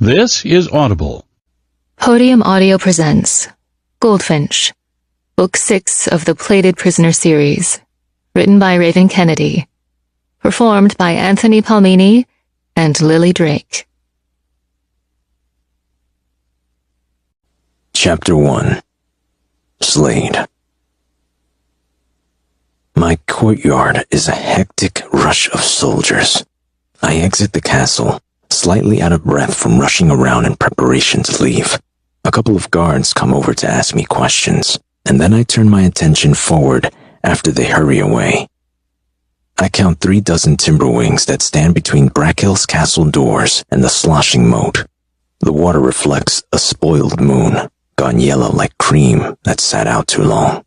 This is Audible. Podium Audio presents Goldfinch, Book 6 of the Plated Prisoner series, written by Raven Kennedy, performed by Anthony Palmini and Lily Drake. Chapter 1. Slade. My courtyard is a hectic rush of soldiers. I exit the castle, slightly out of breath from rushing around in preparation to leave. A couple of guards come over to ask me questions, and then I turn my attention forward after they hurry away. I count 36 timberwings that stand between Brackhill's castle doors and the sloshing moat. The water reflects a spoiled moon, gone yellow like cream that sat out too long.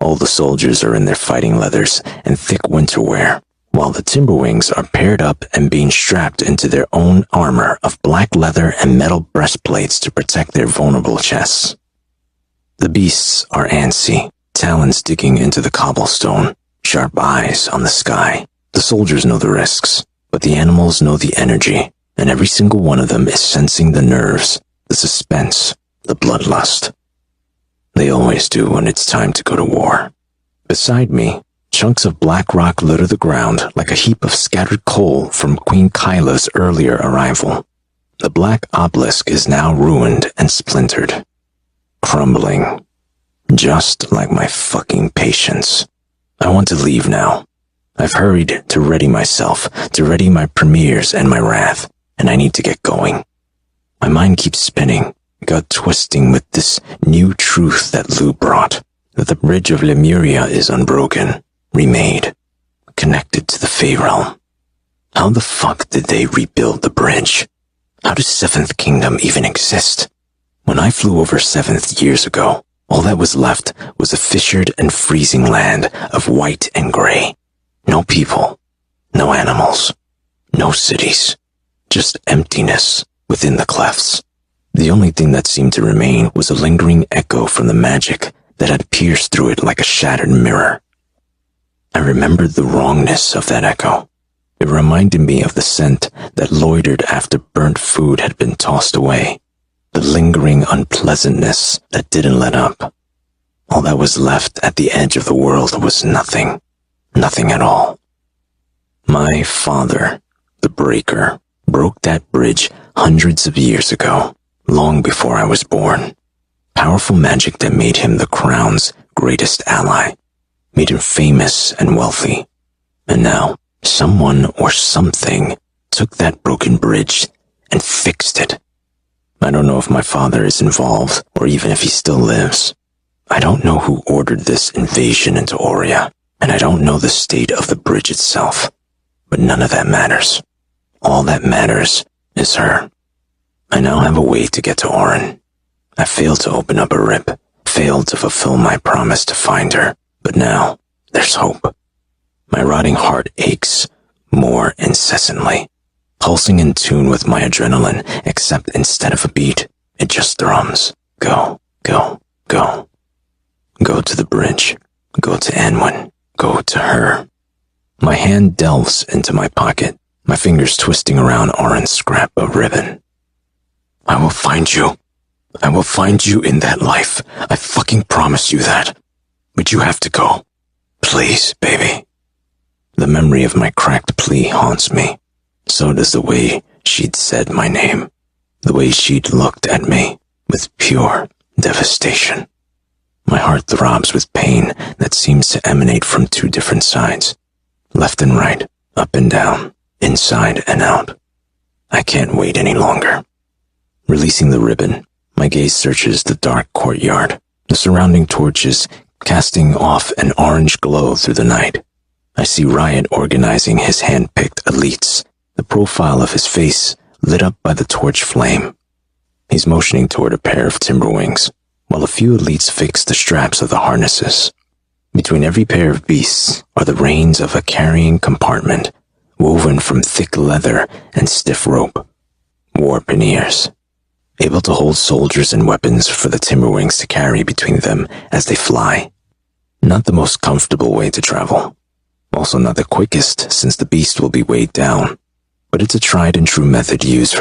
All the soldiers are in their fighting leathers and thick winter wear, while the timberwings are paired up and being strapped into their own armor of black leather and metal breastplates to protect their vulnerable chests. The beasts are antsy, talons digging into the cobblestone, sharp eyes on the sky. The soldiers know the risks, but the animals know the energy, and every single one of them is sensing the nerves, the suspense, the bloodlust. They always do when it's time to go to war. Beside me, chunks of black rock litter the ground like a heap of scattered coal from Queen Kyla's earlier arrival. The black obelisk is now ruined and splintered, crumbling, just like my fucking patience. I want to leave now. I've hurried to ready myself, to ready my premieres and my wrath, and I need to get going. My mind keeps spinning, gut twisting with this new truth that Lou brought, that the bridge of Lemuria is unbroken, remade, connected to the Fey realm. How the fuck did they rebuild the bridge? How does Seventh Kingdom even exist? When I flew over Seventh years ago, all that was left was a fissured and freezing land of white and gray. No people, no animals, no cities, just emptiness within the clefts. The only thing that seemed to remain was a lingering echo from the magic that had pierced through it like a shattered mirror. I remembered the wrongness of that echo. It reminded me of the scent that loitered after burnt food had been tossed away, the lingering unpleasantness that didn't let up. All that was left at the edge of the world was nothing, nothing at all. My father, the Breaker, broke that bridge hundreds of years ago, long before I was born. Powerful magic that made him the Crown's greatest ally, made him famous and wealthy. And now, someone or something took that broken bridge and fixed it. I don't know if my father is involved, or even if he still lives. I don't know who ordered this invasion into Orea, and I don't know the state of the bridge itself. But none of that matters. All that matters is her. I now have a way to get to Auren. I failed to open up a rip, failed to fulfill my promise to find her, but now there's hope. My rotting heart aches more incessantly, pulsing in tune with my adrenaline, except instead of a beat, it just thrums. Go, go, go. Go to the bridge. Go to Annwyn. Go to her. My hand delves into my pocket, my fingers twisting around Auren's scrap of ribbon. I will find you. I will find you in that life. I fucking promise you that. But you have to go. Please, baby. The memory of my cracked plea haunts me. So does the way she'd said my name. The way she'd looked at me with pure devastation. My heart throbs with pain that seems to emanate from two different sides. Left and right, up and down, inside and out. I can't wait any longer. Releasing the ribbon, my gaze searches the dark courtyard, the surrounding torches casting off an orange glow through the night. I see Riot organizing his hand-picked elites, the profile of his face lit up by the torch flame. He's motioning toward a pair of timberwings, while a few elites fix the straps of the harnesses. Between every pair of beasts are the reins of a carrying compartment, woven from thick leather and stiff rope. War panniers, able to hold soldiers and weapons for the timberwings to carry between them as they fly. Not the most comfortable way to travel. Also not the quickest, since the beast will be weighed down. But it's a tried and true method used